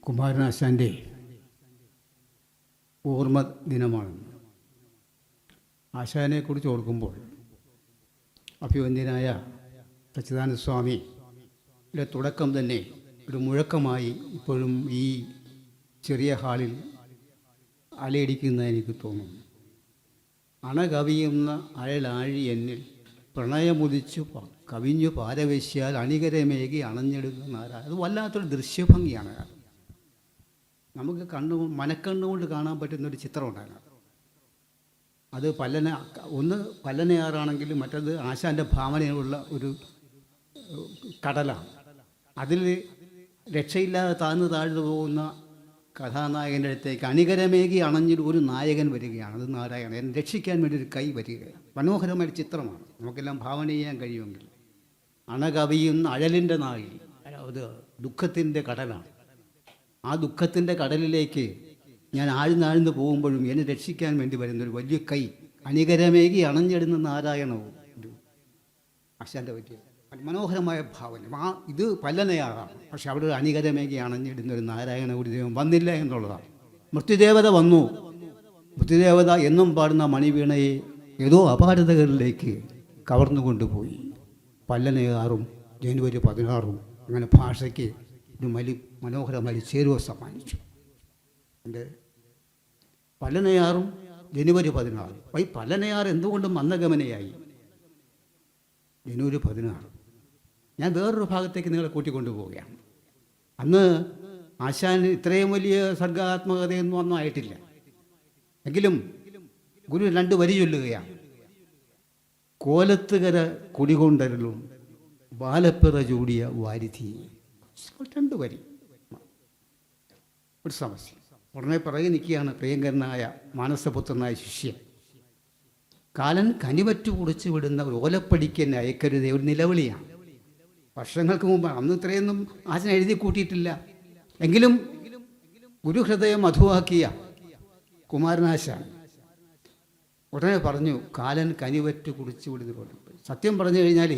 കുമാരനാശാൻ്റെ ഓർമ്മ ദിനമാണ്. ആശാനെക്കുറിച്ച് ഓർക്കുമ്പോൾ അഭിവന്ദ്യനായ സച്ചിദാനന്ദ സ്വാമിയുടെ തുടക്കം തന്നെ ഒരു മുഴക്കമായി ഇപ്പോഴും ഈ ചെറിയ ഹാളിൽ അലയടിക്കുന്ന എനിക്ക് തോന്നുന്നു. അണകവിയുന്ന അഴലാഴി എന്നിൽ പ്രണയമുദിച്ചു കവിഞ്ഞു പാരവശ്യാൽ അണികരമേകി അണഞ്ഞെടുക്കുന്ന ആരാ. അത് വല്ലാത്തൊരു ദൃശ്യഭംഗിയാണ്. നമുക്ക് മനക്കണ്ണുകൊണ്ട് കാണാൻ പറ്റുന്നൊരു ചിത്രം ഉണ്ടായിരുന്നു. അത് ഒന്ന് പല്ലനയാറാണെങ്കിലും മറ്റത് ആശാൻ്റെ ഭാവനയുള്ള ഒരു കടലാണ്. അതിൽ രക്ഷയില്ലാതെ താഴ്ന്നു പോകുന്ന കഥാനായകൻ്റെ അടുത്തേക്ക് അണികരമേകി അണഞ്ഞൊരു ഒരു നായകൻ വരികയാണ്. അത് നാരായണൻ. എന്നെ രക്ഷിക്കാൻ വേണ്ടി ഒരു കൈ വരികയാണ്. മനോഹരമായ ചിത്രമാണ്. നമുക്കെല്ലാം ഭാവന ചെയ്യാൻ കഴിയുമെങ്കിൽ. അണകവിയുന്ന അഴലിൻ്റെ നായി, അത് ദുഃഖത്തിൻ്റെ കടലാണ്. ആ ദുഃഖത്തിൻ്റെ കടലിലേക്ക് ഞാൻ ആഴ്ന്നാഴ്ന്ന് പോകുമ്പോഴും എന്നെ രക്ഷിക്കാൻ വേണ്ടി വരുന്നൊരു വലിയ കൈ, അണികരമേകി അണഞ്ഞിടുന്ന നാരായണവും ആശാൻ്റെ പറ്റിയ മനോഹരമായ ഭാവന. ഇത് പല്ലനയാകാം, പക്ഷെ അവിടെ ഒരു അണികരമേകി അണഞ്ഞിടുന്നൊരു നാരായണ ഗുരുദേവൻ വന്നില്ല എന്നുള്ളതാണ്. മൃത്യുദേവത വന്നു. മൃത്യുദേവത എന്നും പാടുന്ന മണിവീണയെ ഏതോ അപാരതകളിലേക്ക് കവർന്നു കൊണ്ടുപോയി. പല്ലനയാറും ജനുവരി 16 അങ്ങനെ ഭാഷയ്ക്ക് ഒരു മനോഹരമായി ചേരുവ സമ്മാനിച്ചു. എൻ്റെ പല്ലനയാറും ജനുവരി 16. ഈ പല്ലനയാർ എന്തുകൊണ്ടും മന്ദഗമനയായി. ജനുവരി 16 ഞാൻ വേറൊരു ഭാഗത്തേക്ക് നിങ്ങളെ കൂട്ടിക്കൊണ്ടുപോവുകയാണ്. അന്ന് ആശാൻ ഇത്രയും വലിയ സർഗാത്മകതയൊന്നും ഒന്നും ആയിട്ടില്ല. എങ്കിലും ഗുരു 2 വരി ചൊല്ലുകയാണ്. കോലത്തുകര കുടികൊണ്ടരലും ബാലപ്പിറ ചൂടിയ വാരിധി. 2 വരി. ഒരു സമസ്യ ഉടനെ പിറകെ നിൽക്കുകയാണ് പ്രിയങ്കരനായ മാനസപുത്രനായ ശിഷ്യൻ. കാലൻ കനിവറ്റു കുടിച്ചു വിടുന്ന ഒരു ഓലപ്പടിക്കന്നെ അയക്കരുതേ ഒരു നിലവിളിയാണ്. വർഷങ്ങൾക്ക് മുമ്പ്. അന്ന് ഇത്രയൊന്നും ആശാൻ എഴുതി കൂട്ടിയിട്ടില്ല. എങ്കിലും ഗുരുഹൃദയം മധുവാക്കിയ കുമാരനാശാൻ ഉടനെ പറഞ്ഞു, കാലൻ കനിവറ്റ് കുടിച്ചു വിടുന്ന ഓലപ്പടി. സത്യം പറഞ്ഞു കഴിഞ്ഞാൽ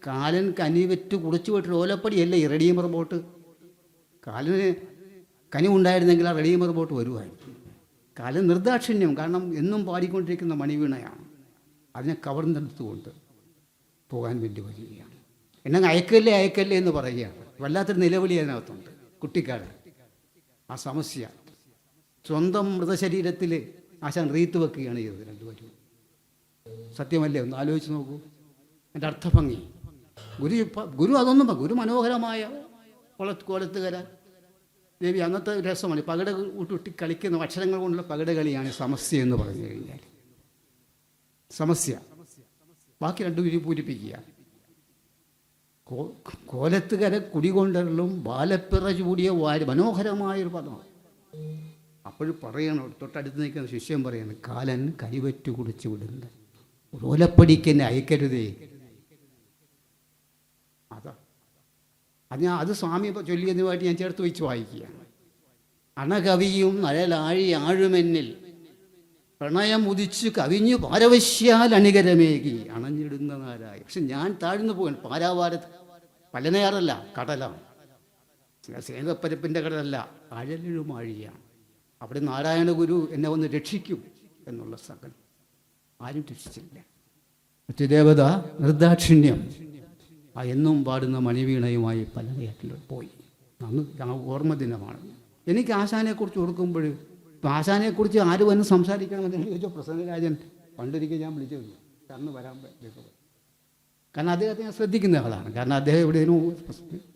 കാലൻ കനിവറ്റ് കുടിച്ചു വിട്ടൊരു ഓലപ്പടിയല്ല ഈ റെഡീമർ ബോട്ട്. കാലന് കനിവുണ്ടായിരുന്നെങ്കിൽ ആ റെഡീമർ ബോട്ട് വരുമായിരുന്നു. കാലൻ നിർദാക്ഷിണ്യം, കാരണം എന്നും പാടിക്കൊണ്ടിരിക്കുന്ന മണിവീണയാണ്. അതിനെ കവർന്നെടുത്തുകൊണ്ട് പോകാൻ വേണ്ടി വരികയാണ്. എന്നെ അയക്കല്ലേ എന്ന് പറയുകയാണ്. വല്ലാത്തൊരു നിലവിളി അതിനകത്തുണ്ട്. കുട്ടിക്കാലം ആ സമസ്യ സ്വന്തം മൃതശരീരത്തിൽ ആശാൻ റീത്ത് വെക്കുകയാണ് ചെയ്തത്. 2 വരി. സത്യമല്ലേ? ഒന്ന് ആലോചിച്ച് നോക്കൂ എൻ്റെ അർത്ഥഭംഗി. ഗുരു അതൊന്നും ഗുരു മനോഹരമായ കോലത്തുകര ദേവി അന്നത്തെ രസമാണ്. പകട കൂട്ടി കളിക്കുന്ന അക്ഷരങ്ങൾ കൊണ്ടുള്ള പകട കളിയാണ് സമസ്യ എന്ന് പറഞ്ഞു കഴിഞ്ഞാൽ. സമസ്യ ബാക്കി 2 വരി പൂരിപ്പിക്കുക. കോലത്തുകര കുടികൊണ്ടരലും ബാലപ്പിറ ചൂടിയ മനോഹരമായൊരു പദമാണ്. അപ്പോഴും പറയണം, തൊട്ടടുത്ത് നിൽക്കുന്ന ശിഷ്യൻ പറയാണ്, കാലൻ കരിവറ്റു കുടിച്ചു വിടുന്ന ഒരു ഓലപ്പടിക്കെന്നെ അയക്കരുതേ. അത് സ്വാമി ചൊല്ലിയതുമായിട്ട് ഞാൻ ചേർത്ത് വെച്ച് വായിക്കുകയാണ്. അണകവിയും അഴലാഴി ആഴുമെന്നിൽ പ്രണയം ഉദിച്ചു കവിഞ്ഞു പാരവശ്യാൽ അണികരമേകി അണഞ്ഞിടുന്ന നാരായി. പക്ഷെ ഞാൻ താഴ്ന്നു പോകാൻ പാരാവാരത്ത് പല്ലനയാറല്ല, കടലാണ്. സ്നേഹപ്പരപ്പിൻ്റെ കടലല്ല, അഴലിഴുമാഴിയാണ്. അവിടെ നാരായണ ഗുരു എന്നെ വന്ന് രക്ഷിക്കും എന്നുള്ള സകലം ആരും രക്ഷിച്ചില്ല. മറ്റുദേവത നിർദാക്ഷിണ്യം ആ എന്നും പാടുന്ന മണിവീണയുമായി പല്ലനയാറ്റിൽ പോയി. അന്ന് ഓർമ്മ ദിനമാണ്. എനിക്ക് ആശാനെക്കുറിച്ച് ഓർക്കുമ്പോൾ ഇപ്പം ആശാനെക്കുറിച്ച് ആര് വന്ന് സംസാരിക്കണമെന്ന് ചോദിച്ചോ പ്രസന്നരാജൻ പണ്ടൊരിക്കൽ ഞാൻ വിളിച്ചത് അന്ന് വരാൻ പറ്റും. കാരണം അദ്ദേഹത്തെ ഞാൻ ശ്രദ്ധിക്കുന്ന ആളാണ്. കാരണം അദ്ദേഹം എവിടെയും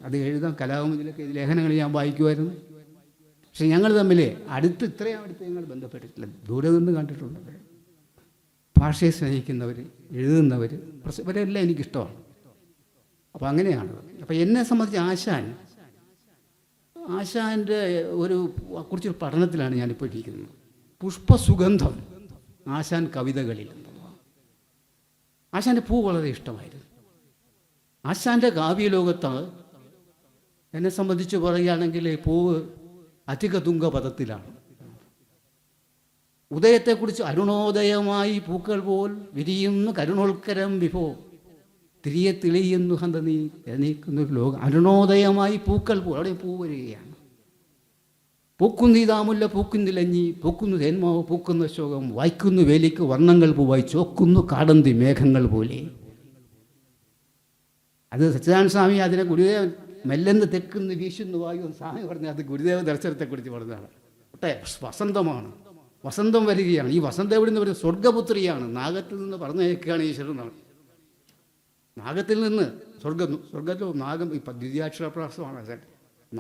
അത് എഴുതാൻ കലാകൗമുദിലൊക്കെ ലേഖനങ്ങൾ ഞാൻ വായിക്കുമായിരുന്നു. പക്ഷെ ഞങ്ങൾ തമ്മിൽ ഇത്രയും അടുത്ത് ഞങ്ങൾ ബന്ധപ്പെട്ടിട്ടില്ല. ദൂരെ നിന്ന് കണ്ടിട്ടുള്ളത്. ഭാഷയെ സ്നേഹിക്കുന്നവർ, എഴുതുന്നവർ, ഇവരെല്ലാം എനിക്കിഷ്ടമാണ്. അപ്പോൾ അങ്ങനെയാണ്. അപ്പോൾ എന്നെ സംബന്ധിച്ച് ആശാൻ്റെ കുറിച്ചൊരു പഠനത്തിലാണ് ഞാനിപ്പോൾ ഇരിക്കുന്നത്. പുഷ്പസുഗന്ധം ആശാൻ കവിതകളിൽ. ആശാൻ്റെ പൂ വളരെ ഇഷ്ടമായിരുന്നു. ആശാൻ്റെ കാവ്യലോകത്ത് എന്നെ സംബന്ധിച്ച് പറയുകയാണെങ്കിൽ പൂവ് അധിക തുങ്കപദത്തിലാണ്. ഉദയത്തെക്കുറിച്ച് അരുണോദയമായി പൂക്കൾ പോൽ വിരിയുന്നു കരുണോൽക്കരം വിഭോ തിരിയെ തെളിയുന്നു ഹന്ത നീ എണീക്കുന്നൊരു ലോകം. അരുണോദയമായി പൂക്കൾ പോൽ അവിടെ പൂ വരികയാണ്. പൂക്കുന്നു ഇതാമുല്ല പൂക്കുന്നിലഞ്ഞി പൂക്കുന്നു തേന്മാവ് പൂക്കുന്ന ശോകം വായിക്കുന്നു വേലിക്ക് വർണ്ണങ്ങൾ പൂവായി ചോക്കുന്നു കാടന്തി മേഘങ്ങൾ പോലെ. അത് സച്ചിദാനന്ദ സ്വാമി അതിനെ ഗുരുദേവൻ മെല്ലെന്ന് തെക്കുന്ന് വീശുന്നു വായു സ്വാമി പറഞ്ഞ അത് ഗുരുദേവ ദർശനത്തെക്കുറിച്ച് പറഞ്ഞതാണ്. ഒട്ടെ വസന്തമാണ്, വസന്തം വരികയാണ്. ഈ വസന്തം എവിടെ നിന്ന് വരും? സ്വർഗപുത്രിയാണ്. നാഗത്തിൽ നിന്ന് പറഞ്ഞേക്കുകയാണ് ഈശ്വരൻ എന്നാണ്. നാഗത്തിൽ നിന്ന് സ്വർഗത്തിലോ നാഗം ഇപ്പം ദ്വിതീയാക്ഷരപ്രാസമാണ്.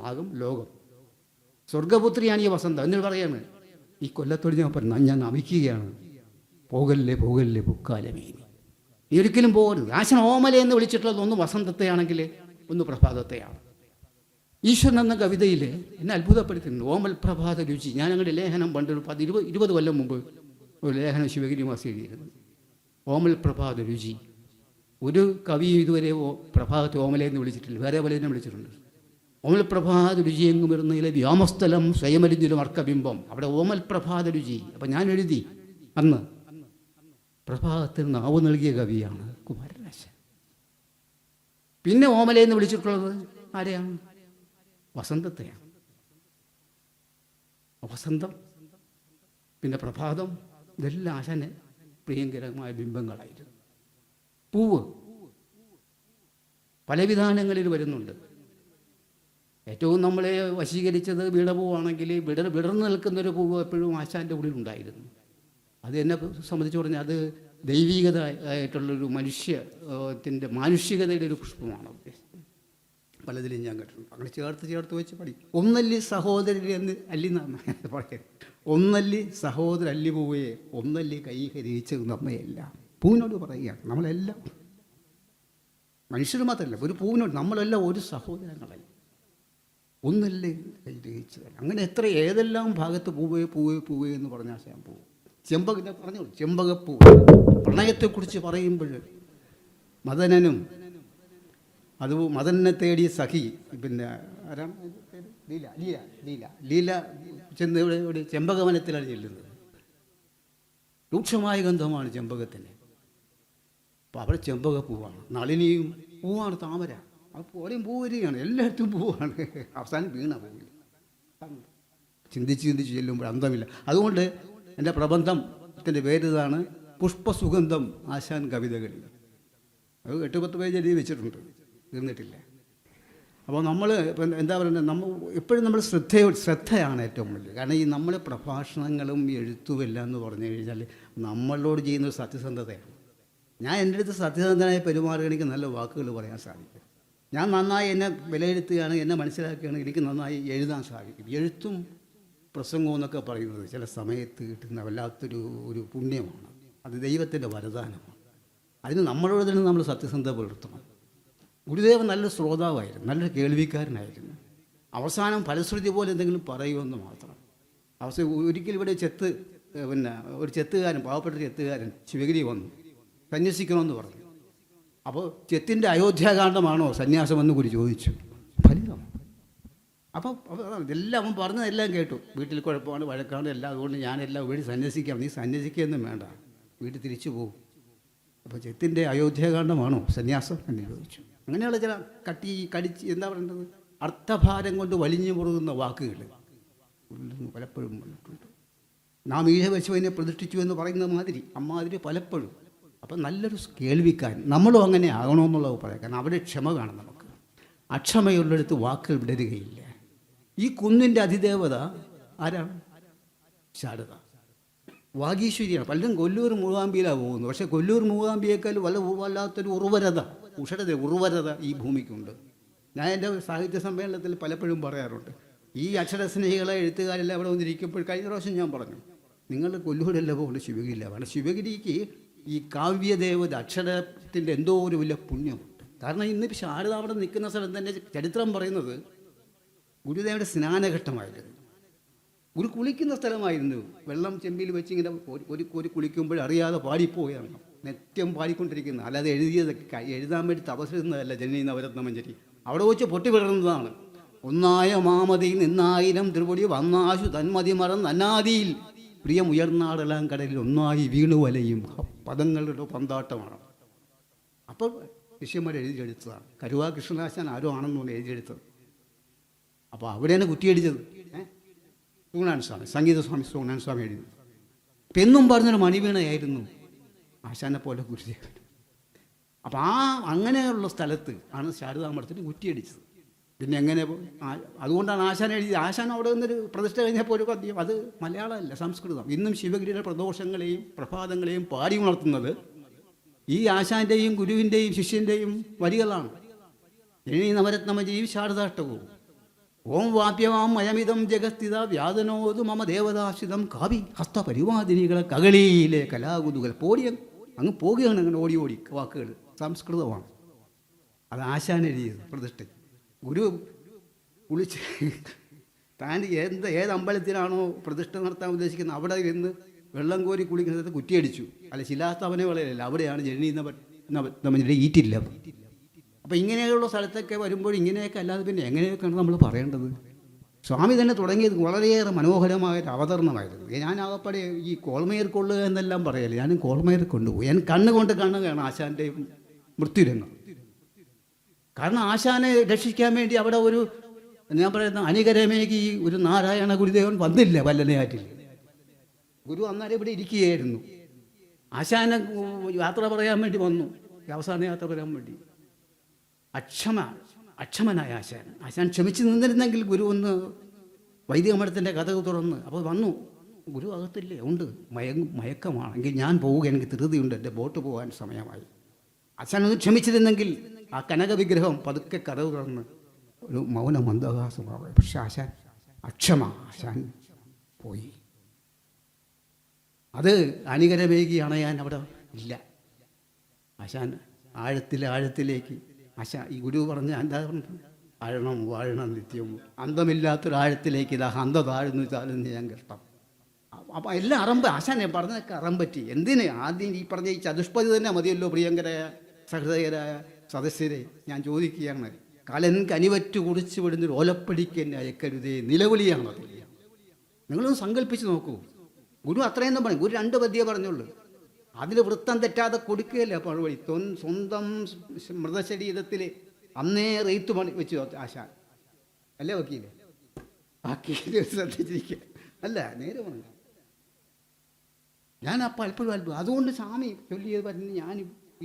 നാഗം ലോകം, സ്വർഗപുത്രിയാണ് ഈ വസന്തം. എന്നിട്ട് പറയാണ് ഈ കൊല്ലത്തോട് ഞാൻ നമിക്കുകയാണ്, പോകല്ലേ പോകല്ലേ പുക്കാലമേ, നീ ഒരിക്കലും പോകരുത്. ആശൻ ഓമല എന്ന് വിളിച്ചിട്ടുള്ളത് ഒന്ന് വസന്തത്തെയാണെങ്കിൽ ഒന്ന് പ്രഭാതത്തെയാണ്. ഈശ്വരൻ എന്ന കവിതയിൽ എന്നെ അത്ഭുതപ്പെടുത്തുന്നു. ഓമൽ പ്രഭാത രുചി. ഞാൻ ഞങ്ങളുടെ ലേഖനം പണ്ട് 20 കൊല്ലം മുമ്പ് ഒരു ലേഖനം ശിവഗിരി മാസി എഴുതിയിരുന്നു. ഓമൽ പ്രഭാത രുചി. ഒരു കവിയും ഇതുവരെ പ്രഭാതത്തെ ഓമലയെന്ന് വിളിച്ചിട്ടില്ല, വേറെ പലതിനെ വിളിച്ചിട്ടുണ്ട്. ഓമൽ പ്രഭാത രുചി എങ്ങും വരുന്നതിലെ വ്യോമസ്ഥലം സ്വയമരിഞ്ഞിലും അർക്കബിംബം. അവിടെ ഓമൽ പ്രഭാത രുചി. അപ്പം ഞാൻ എഴുതി അന്ന് പ്രഭാതത്തിൽ നാവ് നൽകിയ കവിയാണ് കുമാരനാശാൻ. പിന്നെ ഓമലയെന്ന് വിളിച്ചിട്ടുള്ളത് ആരെയാണ്? വസന്തത്തെയാണ്. വസന്തം പിന്നെ പ്രഭാതം ഇതെല്ലാം ആശാന് പ്രിയങ്കരമായ ബിംബങ്ങളായിരുന്നു. പൂവ് പല വിധാനങ്ങളിൽ വരുന്നുണ്ട്. ഏറ്റവും നമ്മളെ വശീകരിച്ചത് വീണപൂവാണെങ്കിൽ വിടർന്നു നിൽക്കുന്നൊരു പൂവ് എപ്പോഴും ആശാൻ്റെ ഉള്ളിലുണ്ടായിരുന്നു. അത് എന്നെ സംബന്ധിച്ച് പറഞ്ഞാൽ അത് ദൈവികത ആയിട്ടുള്ളൊരു മനുഷ്യത്തിൻ്റെ മാനുഷികതയുടെ ഒരു പുഷ്പമാണ്. പലതിലും ഞാൻ കേട്ടിട്ടുണ്ട്. അങ്ങനെ ചേർത്ത് വെച്ച് പഠിക്കും. ഒന്നല്ലി സഹോദരൻ എന്ന് അല്ലിന്നാണ് പറയുന്നത്. ഒന്നല്ലി സഹോദര അല്ലി പൂവേ ഒന്നല്ലി കൈ ഹരിച്ചത് നമ്മയല്ല. പൂവിനോട് പറയുകയാണ്. നമ്മളെല്ലാം മനുഷ്യർ മാത്രമല്ല, ഒരു പൂവിനോട് നമ്മളെല്ലാം ഒരു സഹോദരങ്ങളല്ല, ഒന്നല്ലേ കൈ ഹരിച്ചതല്ല. അങ്ങനെ ഏതെല്ലാം ഭാഗത്ത് പൂവേ എന്ന് പറഞ്ഞാൽ ഞാൻ പോവും. പറഞ്ഞു ചെമ്പകപ്പൂ. പ്രണയത്തെക്കുറിച്ച് പറയുമ്പോൾ മദനനും അത് മദനെ തേടി സഖി, പിന്നെ ആരാണ് ലീല ചെന്ന് ഇവിടെ ചെമ്പകവനത്തിലാണ് ചെല്ലുന്നത്. രൂക്ഷമായ ഗന്ധമാണ് ചെമ്പകത്തിന്. അപ്പോൾ അവിടെ ചെമ്പകപ്പൂവാണ്. നളിനിയും പൂവാണ്, താമര. അവിടെയും പൂ വരികയാണ്, എല്ലായിടത്തും പൂവാണ്. അവസാനം വീണ പോവില്ല. ചിന്തിച്ച് ചെല്ലുമ്പോൾ അന്തമില്ല. അതുകൊണ്ട് എൻ്റെ പ്രബന്ധത്തിൻ്റെ പേര് ഇതാണ്, പുഷ്പസുഗന്ധം ആശാൻ കവിതകളിൽ. അത് 8-10 പേജ് എഴുതി വെച്ചിട്ടുണ്ട്, തീർന്നിട്ടില്ല. അപ്പോൾ നമ്മൾ ഇപ്പം എന്താ പറയുന്നത്, എപ്പോഴും നമ്മൾ ശ്രദ്ധയാണ് ഏറ്റവും വലിയ. കാരണം ഈ നമ്മളെ പ്രഭാഷണങ്ങളും എഴുത്തുമെല്ലാം എന്ന് പറഞ്ഞു കഴിഞ്ഞാൽ നമ്മളോട് ചെയ്യുന്നൊരു സത്യസന്ധതയാണ്. ഞാൻ എൻ്റെ അടുത്ത് സത്യസന്ധനായി പെരുമാറുകയാണെങ്കിൽ നല്ല വാക്കുകൾ പറയാൻ സാധിക്കും. ഞാൻ നന്നായി എന്നെ വിലയിരുത്തുകയാണ്, എന്നെ മനസ്സിലാക്കുകയാണെങ്കിൽ എനിക്ക് നന്നായി എഴുതാൻ സാധിക്കും. എഴുത്തും പ്രസംഗവും എന്നൊക്കെ പറയുന്നത് ചില സമയത്ത് കിട്ടുന്ന വല്ലാത്തൊരു പുണ്യമാണ്. അത് ദൈവത്തിൻ്റെ വരദാനമാണ്. അതിന് നമ്മളോട് തന്നെ നമ്മൾ സത്യസന്ധത പുലർത്തണം. ഗുരുദേവൻ നല്ലൊരു ശ്രോതാവായിരുന്നു, നല്ലൊരു കേൾവിക്കാരനായിരുന്നു. അവസാനം ഫലശ്രുതി പോലെ എന്തെങ്കിലും പറയുമെന്ന് മാത്രം. ഒരിക്കലും ഇവിടെ ഒരു ചെത്തുകാരൻ, പാവപ്പെട്ട ചെത്തുകാരൻ ശിവഗിരി വന്നു സന്യസിക്കണമെന്ന് പറഞ്ഞു. അപ്പോൾ ചെത്തിൻ്റെ അയോധ്യാകാന്ഡമാണോ സന്യാസമെന്ന് കൂടി ചോദിച്ചു. ഫലിതം. അപ്പോൾ ഇതെല്ലാം അവൻ പറഞ്ഞതെല്ലാം കേട്ടു. വീട്ടിൽ കുഴപ്പമാണ്, വഴക്കാണ്, എല്ലാം. അതുകൊണ്ട് ഞാനെല്ലാം വീട് സന്യസിക്കാം. നീ സന്യസിക്കുകയൊന്നും വേണ്ട, വീട്ടിൽ തിരിച്ചു പോകും. അപ്പോൾ ചെത്തിൻ്റെ അയോധ്യാകാന്ഡമാണോ സന്യാസം എന്ന് ചോദിച്ചു. അങ്ങനെയുള്ള ചില കടിച്ച് എന്താ പറയേണ്ടത്, അർത്ഥഭാരം കൊണ്ട് വലിഞ്ഞു മുറുകുന്ന വാക്കുകൾ പലപ്പോഴും വന്നിട്ടുണ്ട്. നാം ഈഴവശുവിനെ പ്രതിഷ്ഠിച്ചു എന്ന് പറയുന്ന മാതിരി അമ്മാതിരി പലപ്പോഴും. അപ്പം നല്ലൊരു കേൾവിക്കാരൻ നമ്മളും അങ്ങനെ ആകണമെന്നുള്ളത് പറയാം. കാരണം അവിടെ ക്ഷമ വേണം നമുക്ക്. അക്ഷമയുള്ളിടത്ത് വാക്കുകൾ വിടരുകയില്ല. ഈ കുന്നിൻ്റെ അതിദേവത ആരാണ്? ശാരദ, വാഗീശ്വരിയാണ്. പലരും കൊല്ലൂർ മൂകാംബിയിലാണ് പോകുന്നത്. പക്ഷേ കൊല്ലൂർ മൂകാംബിയേക്കാൾ വല്ലാത്തൊരു ഉർവരത ഈ ഭൂമിക്കുണ്ട്. ഞാൻ എൻ്റെ സാഹിത്യ സമ്മേളനത്തിൽ പലപ്പോഴും പറയാറുണ്ട്. ഈ അക്ഷരസ്നേഹികളെ എഴുത്തുകാരെല്ലാം അവിടെ വന്നിരിക്കുമ്പോൾ കഴിഞ്ഞ പ്രാവശ്യം ഞാൻ പറഞ്ഞു, നിങ്ങൾ കൊല്ലൂരെല്ലാം പോകുന്നത് ശിവഗിരിയില്ല. കാരണം ശിവഗിരിക്ക് ഈ കാവ്യദേവത അക്ഷരത്തിൻ്റെ എന്തോ ഒരു വലിയ പുണ്യമുണ്ട്. കാരണം ഇന്നിപ്പോൾ ശാരദ അവിടെ നിൽക്കുന്ന സ്ഥലം തന്നെ ചരിത്രം പറയുന്നത് ഗുരുദേവൻ്റെ സ്നാനഘട്ടമായിരുന്നു. ഗുരു കുളിക്കുന്ന സ്ഥലമായിരുന്നു. വെള്ളം ചെമ്പിൽ വെച്ച് ഇങ്ങനെ ഒരു കുളിക്കുമ്പോൾ അറിയാതെ പാടിപ്പോയാണ്, നിത്യം പാടിക്കൊണ്ടിരിക്കുന്നത്. അല്ലാതെ എഴുതാൻ വേണ്ടി തപസ്സിരുന്നതല്ല. ജനനി നവരത്നമഞ്ജരി അവിടെ വെച്ച് പൊട്ടിവിടർന്നതാണ്. ഒന്നായ മാമതിയിൽ നിന്നായിരം തിരുപൊടി വന്നാശു തന്മതി മറന്ന് അനാദിയിൽ പ്രിയം ഉയർന്നാടെല്ലാം കടലിൽ ഒന്നായി വീണു വലയും. പദങ്ങളുടെ പന്താട്ടമാണ്. അപ്പോൾ ശിഷ്യന്മാർ എഴുതിയെടുത്തതാണ്. കരുവാ കൃഷ്ണദാസൻ ആരോ ആണെന്ന് എഴുതിയെടുത്തത്. അപ്പോൾ അവിടെയാണ് കുറ്റിയടിച്ചത്. സൂണാൻ സ്വാമി, സംഗീതസ്വാമി സൂണാൻ സ്വാമി എഴുതി. ഇപ്പം എന്നും പറഞ്ഞൊരു മണിവീണയായിരുന്നു ആശാനെ പോലെ ഗുരുദേവൻ. അപ്പം അങ്ങനെയുള്ള സ്ഥലത്ത് ആണ് ശാരദാമഠത്തിന് കുറ്റിയടിച്ചത്. പിന്നെ എങ്ങനെ അതുകൊണ്ടാണ് ആശാൻ എഴുതിയത്. ആശാൻ അവിടെ നിന്നൊരു പ്രതിഷ്ഠ കഴിഞ്ഞപ്പോൾ ഒരു പദ്യം, അത് മലയാളമല്ല, സംസ്കൃതം. ഇന്നും ശിവഗിരിയുടെ പ്രദോഷങ്ങളെയും പ്രഭാതങ്ങളെയും പാടി ഉണർത്തുന്നത് ഈ ആശാൻ്റെയും ഗുരുവിൻ്റെയും ശിഷ്യൻ്റെയും വരികളാണ്. ഇനി നവരത്നമജീവ് ശാരദാഷ്ടകവും ഓം വാപ്യമാം മയമിതം ജഗസ്ഥിത വ്യാതനോതു മമ ദേവതാശ്രിതം കാവി ഹസ്തപരിവാദിനികളെ കകളിയിലെ കലാകുതുകൾ പോടിയ അങ്ങ് പോകുകയാണ്. അങ്ങനെ ഓടി ഓടി വാക്കുകൾ സംസ്കൃതമാണ്. അത് ആശാൻ എഴുതിയത് പ്രതിഷ്ഠ. ഗുരു കുളിച്ച് താൻ ഏത് അമ്പലത്തിലാണോ പ്രതിഷ്ഠ നടത്താൻ ഉദ്ദേശിക്കുന്നത് അവിടെ ഇരുന്ന് വെള്ളം കോരി കുളിക്കുന്നത് കുറ്റിയടിച്ചു. അല്ല, ശിലാസ്ഥാപന വിളയല്ല, അവിടെയാണ് ജനനീ ഈറ്റില്ല. അപ്പം ഇങ്ങനെയുള്ള സ്ഥലത്തൊക്കെ വരുമ്പോൾ ഇങ്ങനെയൊക്കെ അല്ലാതെ പിന്നെ എങ്ങനെയൊക്കെയാണ് നമ്മൾ പറയേണ്ടത്? സ്വാമി തന്നെ തുടങ്ങിയത് വളരെയേറെ മനോഹരമായൊരു അവതരണമായിരുന്നു. ഞാൻ ആകപ്പാടെ ഈ കോൾമേർ കൊള്ളുക എന്നെല്ലാം പറയല്ലേ, ഞാനും കോൾമേർ കൊണ്ടുപോയി. ഞാൻ കണ്ണുകൊണ്ട് കാണുകയാണ് ആശാൻ്റെ മൃത്യുരംഗം. കാരണം ആശാനെ രക്ഷിക്കാൻ വേണ്ടി അവിടെ ഒരു, ഞാൻ പറയുന്ന അനികരമേകി ഒരു നാരായണ ഗുരുദേവൻ വന്നില്ല വല്ലനയാറ്റിൽ. ഗുരു അന്നേരം ഇവിടെ ഇരിക്കുകയായിരുന്നു. ആശാനെ യാത്ര പറയാൻ വേണ്ടി വന്നു, അവസാന യാത്ര പറയാൻ വേണ്ടി. അക്ഷമനായ ആശാൻ ക്ഷമിച്ച് നിന്നിരുന്നെങ്കിൽ ഗുരു ഒന്ന് വൈദികമഠത്തിൻ്റെ കഥ തുറന്ന് അപ്പോൾ വന്നു. ഗുരു അകത്തില്ലേ, ഉണ്ട്, മയക്കമാണെങ്കിൽ ഞാൻ പോവുക, എനിക്ക് ധൃതിയുണ്ട്, എൻ്റെ ബോട്ട് പോകാൻ സമയമായി. ആശാൻ ഒന്ന് ക്ഷമിച്ചിരുന്നെങ്കിൽ ആ കനക വിഗ്രഹം പതുക്കെ കഥവ് തുറന്ന് ഒരു മൗന മന്ദഹാസമാവുക. പക്ഷെ ആശാൻ പോയി. അത് അനികരമേകി അണയാൻ അവിടെ ഇല്ല. ആശാൻ ആഴത്തിലേക്ക് ഈ ഗുരു പറഞ്ഞ എന്താ പറഞ്ഞത്? ആഴണം വാഴണം നിത്യവും അന്തമില്ലാത്തൊരാഴത്തിലേക്ക് ഇതാ അന്ത താഴ്ന്നു ഞാൻ കഷ്ടം. അപ്പം എല്ലാം ആശാനെ പറഞ്ഞതൊക്കെ പറ്റി. എന്തിന് ആദ്യം ഈ പറഞ്ഞ ഈ ചതുഷ്പതി തന്നെ മതിയല്ലോ പ്രിയങ്കരായ സഹൃദയരായ സദസ്യരെ. ഞാൻ ചോദിക്കുകയാണ്, കലൻ കനിവറ്റു കുടിച്ചു വിടുന്നൊരു ഓലപ്പടിക്ക് എന്നെ അയക്കരുതേ നിലവിളിയാണത്. നിങ്ങളൊന്ന് സങ്കല്പിച്ച് നോക്കൂ. ഗുരു അത്രയൊന്നും പറഞ്ഞു. ഗുരു 2 പദ്യമേ പറഞ്ഞുള്ളൂ. അതിൽ വൃത്തം തെറ്റാതെ കൊടുക്കുകയല്ലേ പഴവഴി. സ്വന്തം മൃതശരീരത്തിൽ അന്നേ റെയ്ത്ത് പണി വെച്ചു ആശാൻ അല്ലേ വക്കീലെ? വക്കീല് ശ്രദ്ധിച്ചിരിക്കുക അല്ല, നേരെ പറഞ്ഞു. ഞാൻ അപ്പം അല്പം അതുകൊണ്ട് സ്വാമി ചൊല്ലിയത് പറഞ്ഞ് ഞാൻ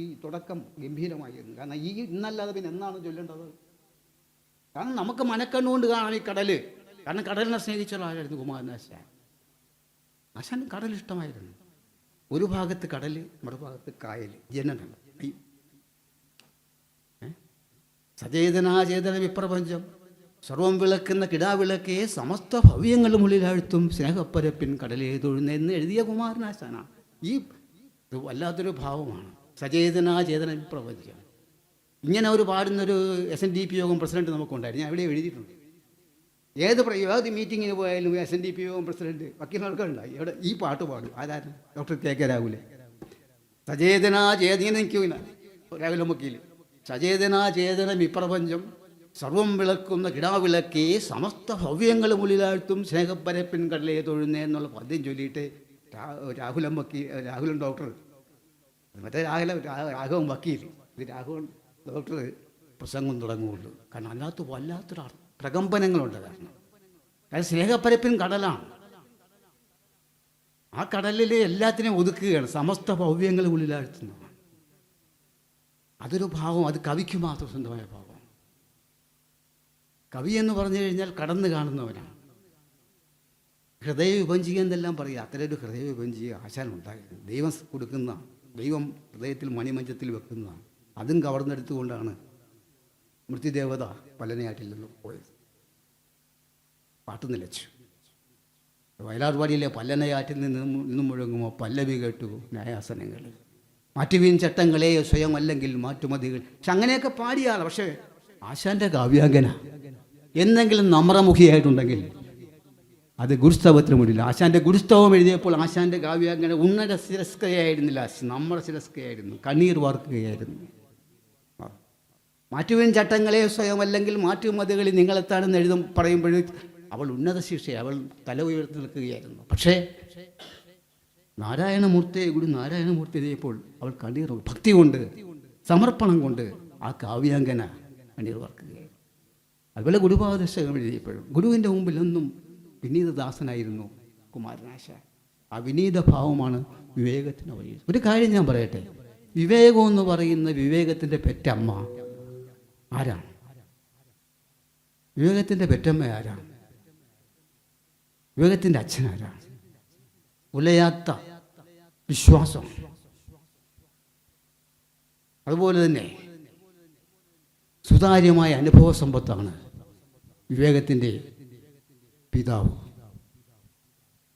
ഈ തുടക്കം ഗംഭീരമായിരുന്നു. കാരണം ഈ ഇന്നല്ലാതെ പിന്നെ എന്നാണ് ചൊല്ലേണ്ടത്? കാരണം നമുക്ക് മനക്കണ്ണുകൊണ്ട് കാണാൻ ഈ കടല്. കാരണം കടലിനെ സ്നേഹിച്ചുള്ള ആളായിരുന്നു കുമാരനാശാൻ. ആശാൻ കടൽ ഇഷ്ടമായിരുന്നു. ഒരു ഭാഗത്ത് കടൽ, മറുഭാഗത്ത് കായൽ, ജനനം. സചേതനാചേതന വിപ്രപഞ്ചം സർവം വിളക്കുന്ന കിടാവിളക്കെ സമസ്ത ഭവ്യങ്ങളും ഉള്ളിലാഴ്ത്തും സ്നേഹപ്പരപ്പിൻ കടലേ തൊഴുന്നെന്ന് എഴുതിയ കുമാരനാശാനാണ്. ഈ വല്ലാത്തൊരു ഭാവമാണ് സചേതനാചേതന വിപ്രപഞ്ചം. ഇങ്ങനെ ഒരു പാടുന്നൊരു SNDP യോഗം പ്രസിഡന്റ് നമുക്കുണ്ടായിരുന്നു. ഞാൻ ഇവിടെ എഴുതിയിട്ടുണ്ട്. ഏത് മീറ്റിങ്ങിന് പോയാലും SNDP യോഗം പ്രസിഡന്റ് വക്കീലർക്കുണ്ടായി. ഇവിടെ ഈ പാട്ട് പാടും. ആരായിരുന്നു? Doctor KK Rahul. സചേതനാചേതന രാഹുലം വക്കീൽ. സചേതനാചേതന വിപ്രപഞ്ചം സർവം വിളക്കുന്ന കിടാവിളക്കേ സമസ്ത ഭവ്യങ്ങളും ഉള്ളിലാഴ്ത്തും സ്നേഹപ്പരപ്പിൻ കടലയെ തൊഴുന്നേ എന്നുള്ള പദ്യം ചൊല്ലിയിട്ട് രാഹുലൻ ഡോക്ടർ, മറ്റേ രാഘവൻ വക്കീൽ, ഇത് രാഘവൻ ഡോക്ടർ പ്രസംഗം തുടങ്ങുകയുള്ളൂ. കാരണം അതിനകത്ത് വല്ലാത്തൊരു പ്രകമ്പനങ്ങളുണ്ട്. കാരണം സ്നേഹപ്പരപ്പിൻ കടലാണ്. ആ കടലിൽ എല്ലാത്തിനെയും ഒതുക്കുകയാണ്. സമസ്ത ഭവ്യങ്ങളും ഉള്ളിലാഴ്ത്തുന്നതാണ്. അതൊരു ഭാവം, അത് കവിക്ക് മാത്രം സ്വന്തമായ ഭാവം. കവി എന്ന് പറഞ്ഞു കഴിഞ്ഞാൽ കടന്നു കാണുന്നവനാണ്. ഹൃദയ വിഭജിക്കുക എന്നെല്ലാം പറയുക. അത്തരം ഒരു ഹൃദയ വിഭജിക്കുക ആശാൻ ഉണ്ടായിരുന്നു. ദൈവം കൊടുക്കുന്ന, ദൈവം ഹൃദയത്തിൽ മണിമഞ്ചത്തിൽ വെക്കുന്നതാണ്. അതും കവർന്നെടുത്തുകൊണ്ടാണ് മൃത്യുദേവത പല്ലനയാറ്റിൽ നിന്ന് പോയത്. പാട്ട് നിലച്ചു. വയലാർവാടിയിലെ പല്ലനയാറ്റിൽ നിന്നും മുഴങ്ങുമോ പല്ലവി കേട്ടു ന്യായാസനങ്ങൾ മാറ്റുവീൻ ചട്ടങ്ങളെ സ്വയം അല്ലെങ്കിൽ മാറ്റുമതികൾ. പക്ഷെ അങ്ങനെയൊക്കെ പാടിയാണ്. പക്ഷേ ആശാന്റെ കാവ്യാംഗന എന്നെങ്കിലും നമ്രമുഖിയായിട്ടുണ്ടെങ്കിൽ അത് ഗുരുസ്തവത്തിന് മുന്നിൽ. ആശാന്റെ ഗുരുസ്തവം എഴുതിയപ്പോൾ ആശാന്റെ കാവ്യാംഗന ഉന്നത ശിരസ്കയായിരുന്നില്ല, നമ്മുടെ ശിരസ്കയായിരുന്നു, കണ്ണീർ വാർക്കുകയായിരുന്നു. മാറ്റുവീൻ ചട്ടങ്ങളെ സ്വയം അല്ലെങ്കിൽ മാറ്റുമതികളിൽ നിങ്ങളെത്താണെന്ന് പറയുമ്പോൾ അവൾ ഉന്നത ശിക്ഷയെ, അവൾ തല ഉയർത്തി നിൽക്കുകയായിരുന്നു. പക്ഷേ ഗുരു നാരായണമൂർത്തി എഴുതിയപ്പോൾ അവൾ കണ്ണീർ, ഭക്തി കൊണ്ട്, സമർപ്പണം കൊണ്ട് ആ കാവ്യാംഗന കണ്ണീർ വാർക്കുകയായിരുന്നു. അതുപോലെ ഗുരുപാദശകം എഴുതിയപ്പോഴും ഗുരുവിൻ്റെ മുമ്പിൽ ഒന്നും വിനീതദാസനായിരുന്നു കുമാരനാശാൻ. ആ വിനീത ഭാവമാണ് വിവേകത്തിന് വഴി. ഒരു കാര്യം ഞാൻ പറയട്ടെ, വിവേകം എന്ന് പറയുന്ന വിവേകത്തിൻ്റെ പെറ്റമ്മ ആരാണ്? വിവേകത്തിൻ്റെ പെറ്റമ്മ ആരാണ്? വിവേകത്തിൻ്റെ അച്ഛൻ ആരാണ്? ഉലയാത്ത വിശ്വാസം. അതുപോലെ തന്നെ സുതാര്യമായ അനുഭവ സമ്പത്താണ് വിവേകത്തിൻ്റെ പിതാവ്.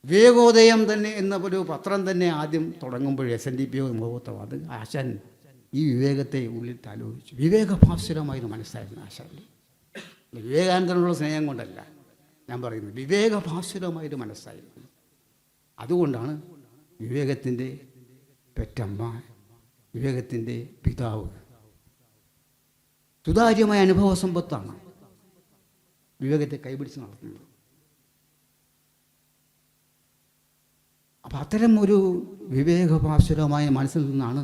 വിവേകോദയം തന്നെ എന്ന ഒരു പത്രം തന്നെ ആദ്യം തുടങ്ങുമ്പോൾ SNDP മുഖത്തം അത് ആശാൻ ഈ വിവേകത്തെ ഉള്ളിൽ ആലോചിച്ചു. വിവേകഭാസുരമായിരുന്നു മനസ്സായിരുന്നു ആശാൻ്റെ. വിവേകാനന്ദനുള്ള സ്നേഹം കൊണ്ടല്ല ഞാൻ പറയുന്നത്, വിവേകഭാസുരമായൊരു മനസ്സായിരുന്നു. അതുകൊണ്ടാണ് വിവേകത്തിൻ്റെ പെറ്റമ്മ, വിവേകത്തിൻ്റെ പിതാവ്. സുതാര്യമായ അനുഭവ സമ്പത്താണ് വിവേകത്തെ കൈപിടിച്ച് നടത്തുന്നത്. അപ്പം അത്തരം ഒരു വിവേകഭാസുരമായ മനസ്സിൽ നിന്നാണ്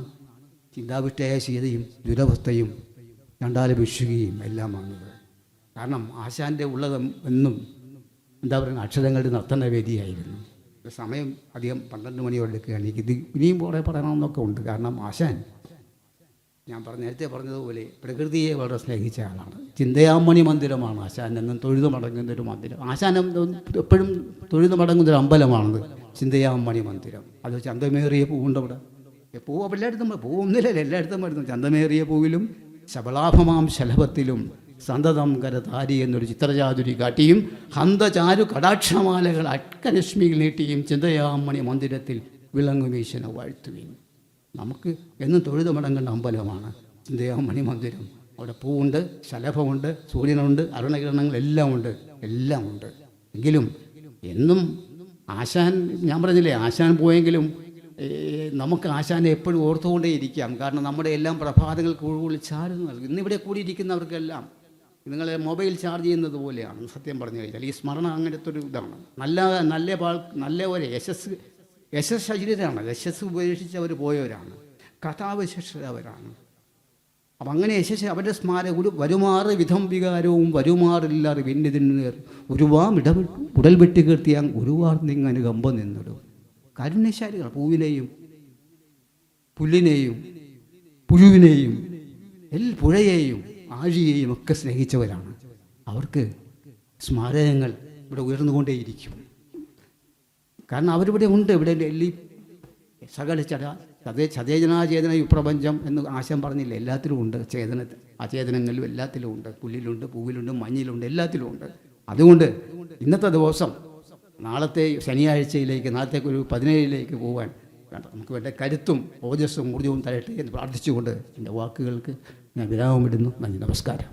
ചിന്താവിഷ്ടയായ സീതയും ദുരവസ്ഥയും ചണ്ടാല ഭിക്ഷുകയും എല്ലാം വന്നത്. കാരണം ആശാൻ്റെ ഉള്ളത് എന്നും എന്താ പറയുക, അക്ഷരങ്ങളുടെ നർത്തനവേദിയായിരുന്നു. സമയം അധികം 12 മണിയോടെ എടുക്കുകയാണ്. എനിക്കിത് ഇനിയും കുറേ പറയണമെന്നൊക്കെ ഉണ്ട്. കാരണം ആശാൻ ഞാൻ നേരത്തെ പറഞ്ഞതുപോലെ പ്രകൃതിയെ വളരെ സ്നേഹിച്ച ആളാണ്. ചിന്തയാമണി മന്ദിരമാണ് ആശാൻ എന്നും തൊഴുതു മടങ്ങുന്നൊരു മന്ദിരം. ആശാൻ എപ്പോഴും തൊഴുതു മടങ്ങുന്നൊരു അമ്പലമാണത് ചിന്തയാമണി മന്ദിരം. അത് ചന്തമേറിയ പൂവുണ്ട് അവിടെ. പൂവ് എല്ലായിടത്തും പൂവൊന്നുമില്ലല്ലോ, എല്ലായിടത്തും വരുന്നു. ചന്തമേറിയ പൂവിലും ശബളാഭമാം ശലഭത്തിലും സന്തതം കരതാരി എന്നൊരു ചിത്രചാതുരി കാട്ടിയും ഹന്തചാരു കടാക്ഷമാലകൾ അക്കരശ്മിയിൽ നീട്ടിയും ചിന്തയാമണി മന്ദിരത്തിൽ വിളങ്ങുമീശന വാഴ്ത്തുകയും. നമുക്ക് എന്നും തൊഴുതു മടങ്ങേണ്ട അമ്പലമാണ് ചിന്തയാമണി മന്ദിരം. അവിടെ പൂവുണ്ട്, ശലഭമുണ്ട്, സൂര്യനുണ്ട്, അരുണകിരണങ്ങൾ എല്ലാം ഉണ്ട്, എല്ലാം ഉണ്ട്. എങ്കിലും എന്നും ആശാൻ, ഞാൻ പറഞ്ഞില്ലേ, ആശാൻ പോയെങ്കിലും നമുക്ക് ആശാനെ എപ്പോഴും ഓർത്തുകൊണ്ടേ ഇരിക്കാം. കാരണം നമ്മുടെ എല്ലാം പ്രഭാതങ്ങൾ കൂടുതൽ ചാർജ് നൽകും. ഇന്നിവിടെ കൂടിയിരിക്കുന്നവർക്കെല്ലാം നിങ്ങളെ മൊബൈൽ ചാർജ് ചെയ്യുന്നത് പോലെയാണ് സത്യം പറഞ്ഞു കഴിഞ്ഞാൽ. ഈ സ്മരണ അങ്ങനത്തെ ഒരു ഇതാണ്. നല്ല ഒരു യശസ് ശരീരമാണ്. യശസ് ഉപേക്ഷിച്ചവർ പോയവരാണ്, കഥാവിശേഷവരാണ്. അപ്പം അങ്ങനെ യശസ് അവരുടെ സ്മാരക വരുമാറ് വിധം വികാരവും വരുമാറില്ലാറ് വിന്നിതിന് ഒരുവാമിടവിട്ടു ഉടൽ വെട്ടി കീർത്തിയാൽ ഒരുവാർ നിങ്ങനെ കമ്പ നിന്നിടും. കാരുണ്യശാലികൾ പൂവിനെയും പുല്ലിനെയും പുഴുവിനെയും പുഴയെയും ആഴിയെയും ഒക്കെ സ്നേഹിച്ചവരാണ്. അവർക്ക് സ്മാരകങ്ങൾ ഇവിടെ ഉയർന്നുകൊണ്ടേയിരിക്കും. കാരണം അവരിവിടെ ഉണ്ട്. ഇവിടെ ഈ സകല ചതേചനാചേതന വിപ്രപഞ്ചം എന്ന് ആശാൻ പറഞ്ഞില്ല, എല്ലാത്തിലും ഉണ്ട്. അചേതനങ്ങളിലും എല്ലാത്തിലും ഉണ്ട്. പുല്ലിലുണ്ട്, പൂവിലുണ്ട്, മഞ്ഞിലുണ്ട്, എല്ലാത്തിലും ഉണ്ട്. അതുകൊണ്ട് ഇന്നത്തെ ദിവസം നാളത്തെ ശനിയാഴ്ചയിലേക്ക്, നാളത്തേക്കൊരു 17 പോകാൻ നമുക്ക് വേണ്ട കരുത്തും ഓജസ്സും ഊർജ്ജവും തരട്ടെ എന്ന് പ്രാർത്ഥിച്ചുകൊണ്ട് എൻ്റെ വാക്കുകൾക്ക് ഞാൻ വിരാമമിടുന്നു. നന്ദി, നമസ്കാരം.